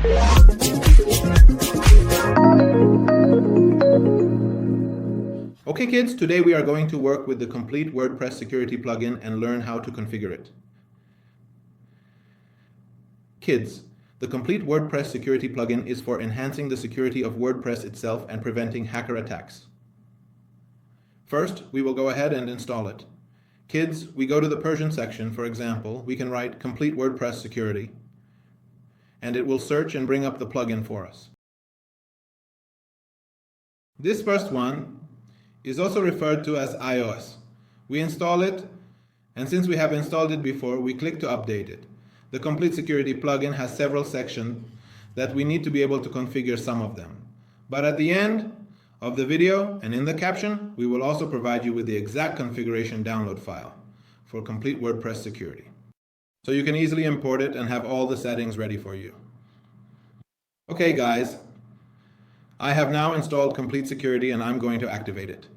Okay kids, today we are going to work with the complete WordPress security plugin and learn how to configure it. Kids, the complete WordPress security plugin is for enhancing the security of WordPress itself and preventing hacker attacks. First, we will go ahead and install it. Kids, we go to the Persian section. For example, we can write complete WordPress security, and it will search and bring up the plugin for us. This first one is also referred to as iOS. We install it, and since we have installed it before, we click to update it. The complete security plugin has several sections that we need to be able to configure some of them. But at the end of the video and in the caption, we will also provide you with the exact configuration download file for complete WordPress security. So you can easily import it and have all the settings ready for you. Okay guys, I have now installed complete security and I'm going to activate it.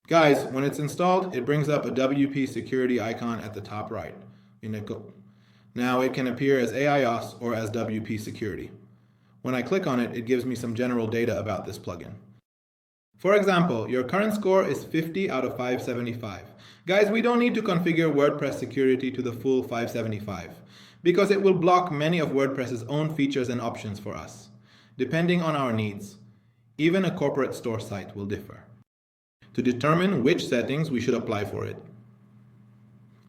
Guys, when it's installed, it brings up a WP security icon at the top right. Now it can appear as AIOS or as WP security. When I click on it, it gives me some general data about this plugin. For example, your current score is 50 out of 575. Guys, we don't need to configure WordPress security to the full 575 because it will block many of WordPress's own features and options for us. Depending on our needs, even a corporate store site will differ to determine which settings we should apply for it.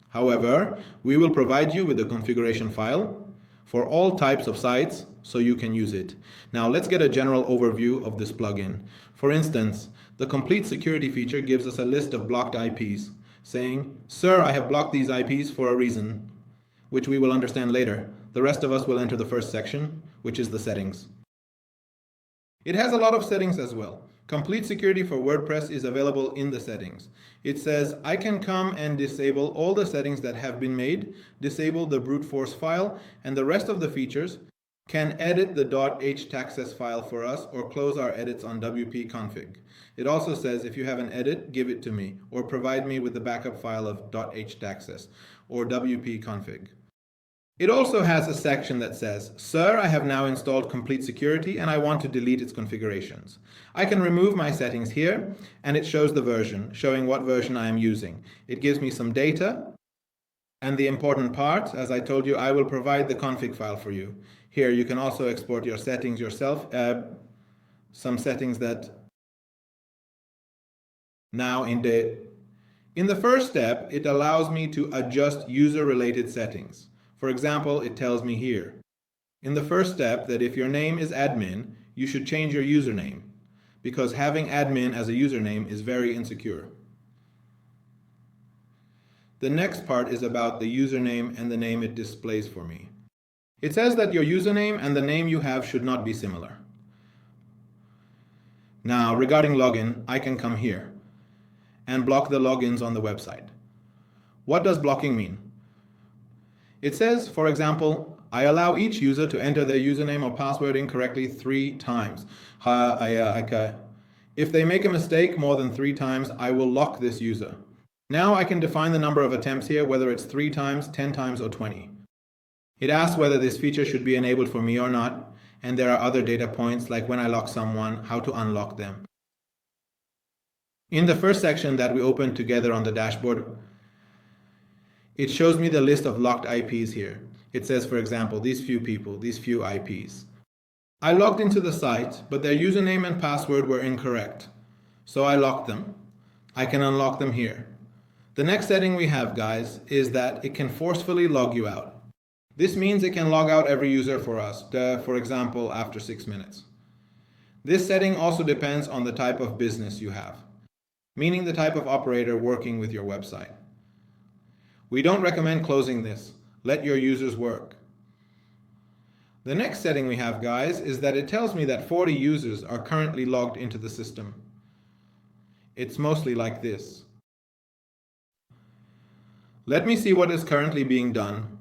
However, we will provide you with a configuration file for all types of sites so you can use it. Now let's get a general overview of this plugin. For instance, the complete security feature gives us a list of blocked IPs saying, "Sir, I have blocked these IPs for a reason," which we will understand later. The rest of us will enter the first section, which is the settings. It has a lot of settings as well. Complete security for WordPress is available in the settings. It says, I can come and disable all the settings that have been made, disable the brute force file, and the rest of the features, can edit the .htaccess file for us or close our edits on WP config. It also says, if you have an edit, give it to me, or provide me with the backup file of .htaccess or WP config. It also has a section that says, "Sir, I have now installed complete security and I want to delete its configurations. I can remove my settings here," and it shows the version, showing what version I am using. It gives me some data, and the important part, as I told you, I will provide the config file for you. Here you can also export your settings yourself, some settings that now in the first step, it allows me to adjust user-related settings. For example, it tells me here, in the first step, that if your name is admin, you should change your username, because having admin as a username is very insecure. The next part is about the username and the name it displays for me. It says that your username and the name you have should not be similar. Now, regarding login, I can come here and block the logins on the website. What does blocking mean? It says, for example, I allow each user to enter their username or password incorrectly 3 times. If they make a mistake more than 3 times, I will lock this user. Now I can define the number of attempts here, whether it's 3 times, 10 times, or 20. It asks whether this feature should be enabled for me or not, and there are other data points like when I lock someone, how to unlock them. In the first section that we opened together on the dashboard, it shows me the list of locked IPs here. It says, for example, these few people, these few IPs. I logged into the site, but their username and password were incorrect. So I locked them. I can unlock them here. The next setting we have, guys, is that it can forcefully log you out. This means it can log out every user for us, for example, after 6 minutes. This setting also depends on the type of business you have, meaning the type of operator working with your website. We don't recommend closing this. Let your users work. The next setting we have, guys, is that it tells me that 40 users are currently logged into the system. It's mostly like this. Let me see what is currently being done.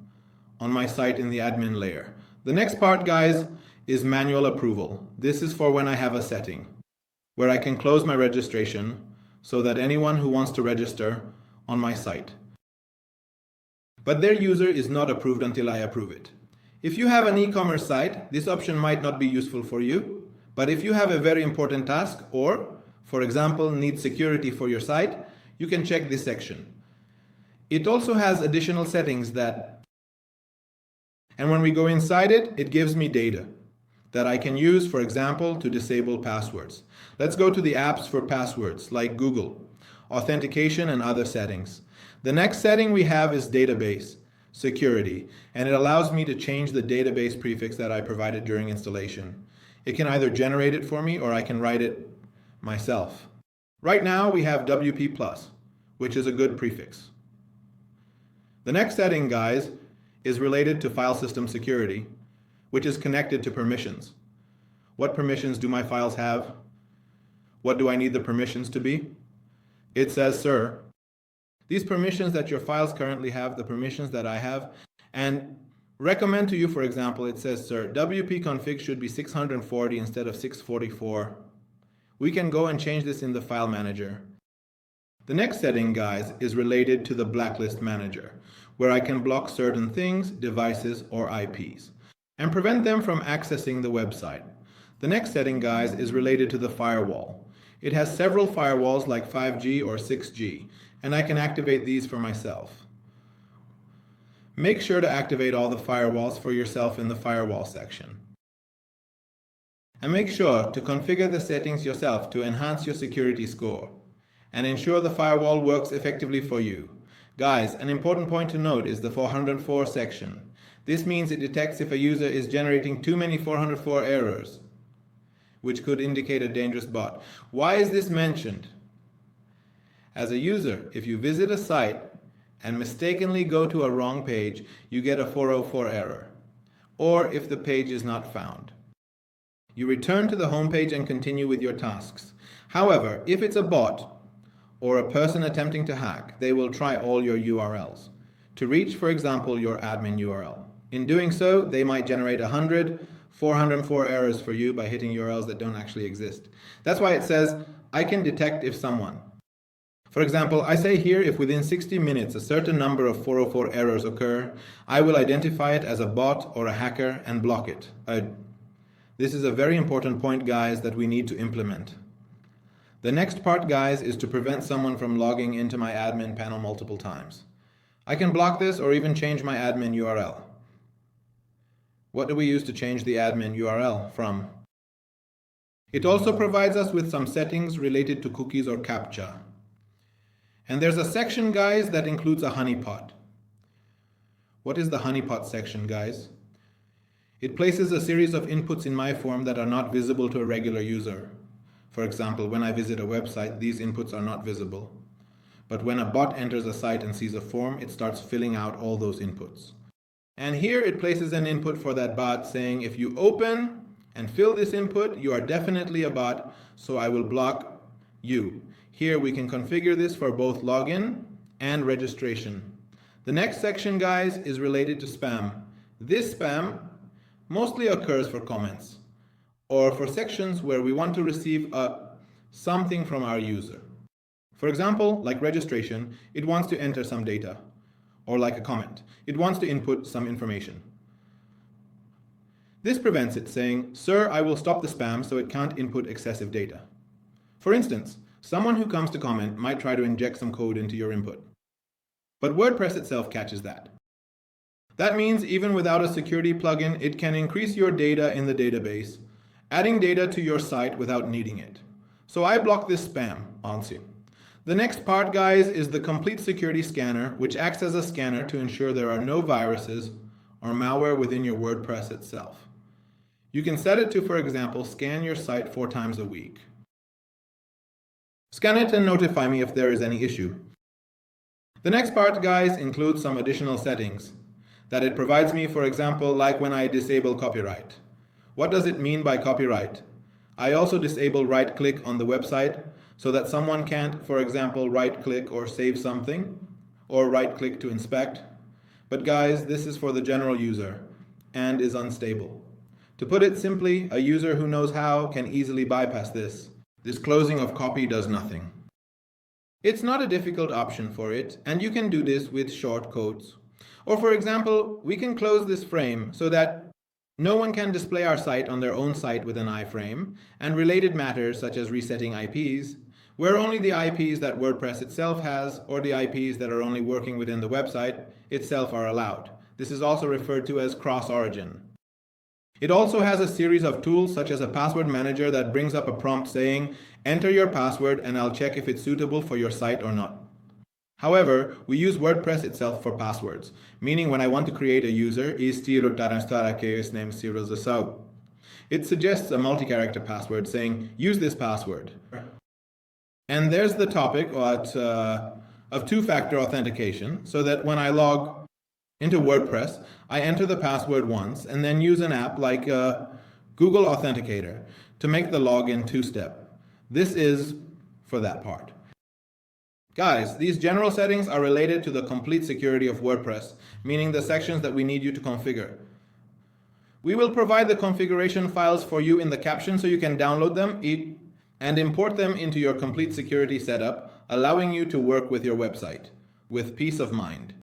on my site in the admin layer. The next part, guys, is manual approval. This is for when I have a setting where I can close my registration so that anyone who wants to register on my site, but their user is not approved until I approve it. If you have an e-commerce site, this option might not be useful for you, but if you have a very important task or, for example, need security for your site, you can check this section. It also has additional settings and when we go inside it, it gives me data that I can use, for example, to disable passwords. Let's go to the apps for passwords like Google, authentication, and other settings. The next setting we have is database security, and it allows me to change the database prefix that I provided during installation. It can either generate it for me or I can write it myself. Right now we have WP+, which is a good prefix. The next setting, guys, is related to file system security, which is connected to permissions. What permissions do my files have? What do I need the permissions to be? It says, sir, these permissions that your files currently have, the permissions that I have, and recommend to you, for example, it says, sir, WP config should be 640 instead of 644. We can go and change this in the file manager. The next setting, guys, is related to the blacklist manager, where I can block certain things, devices, or IPs, and prevent them from accessing the website. The next setting, guys, is related to the firewall. It has several firewalls like 5G or 6G, and I can activate these for myself. Make sure to activate all the firewalls for yourself in the firewall section. And make sure to configure the settings yourself to enhance your security score and ensure the firewall works effectively for you. Guys, an important point to note is the 404 section. This means it detects if a user is generating too many 404 errors, which could indicate a dangerous bot. Why is this mentioned? As a user, if you visit a site and mistakenly go to a wrong page, you get a 404 error, or if the page is not found. You return to the home page and continue with your tasks. However, if it's a bot or a person attempting to hack, they will try all your URLs to reach, for example, your admin URL. In doing so, they might generate 100, 404 errors for you by hitting URLs that don't actually exist. That's why it says, I can detect if someone. For example, I say here, if within 60 minutes a certain number of 404 errors occur, I will identify it as a bot or a hacker and block it. This is a very important point, guys, that we need to implement. The next part, guys, is to prevent someone from logging into my admin panel multiple times. I can block this or even change my admin URL. What do we use to change the admin URL from? It also provides us with some settings related to cookies or CAPTCHA. And there's a section, guys, that includes a honeypot. What is the honeypot section, guys? It places a series of inputs in my form that are not visible to a regular user. For example, when I visit a website, these inputs are not visible. But when a bot enters a site and sees a form, it starts filling out all those inputs. And here it places an input for that bot saying, if you open and fill this input, you are definitely a bot, so I will block you. Here we can configure this for both login and registration. The next section, guys, is related to spam. This spam mostly occurs for comments or for sections where we want to receive something from our user. For example, like registration, it wants to enter some data, or like a comment, it wants to input some information. This prevents it saying, sir, I will stop the spam so it can't input excessive data. For instance, someone who comes to comment might try to inject some code into your input. But WordPress itself catches that. That means even without a security plugin, it can increase your data in the database, adding data to your site without needing it. So I block this spam answer. The next part, guys, is the complete security scanner, which acts as a scanner to ensure there are no viruses or malware within your WordPress itself. You can set it to, for example, scan your site 4 times a week. Scan it and notify me if there is any issue. The next part, guys, includes some additional settings that it provides me, for example, like when I disable copyright. What does it mean by copyright? I also disable right-click on the website so that someone can't, for example, right-click or save something, or right-click to inspect. But guys, this is for the general user and is unstable. To put it simply, a user who knows how can easily bypass this. This closing of copy does nothing. It's not a difficult option for it, and you can do this with short codes. Or for example, we can close this frame so that no one can display our site on their own site with an iframe, and related matters such as resetting IPs, where only the IPs that WordPress itself has or the IPs that are only working within the website itself are allowed. This is also referred to as cross-origin. It also has a series of tools such as a password manager that brings up a prompt saying, enter your password and I'll check if it's suitable for your site or not. However, we use WordPress itself for passwords, meaning when I want to create a user, it suggests a multi-character password saying, use this password. And there's the topic of two-factor authentication, so that when I log into WordPress, I enter the password once and then use an app like Google Authenticator to make the login two-step. This is for that part. Guys, these general settings are related to the complete security of WordPress, meaning the sections that we need you to configure. We will provide the configuration files for you in the caption so you can download them and import them into your complete security setup, allowing you to work with your website with peace of mind.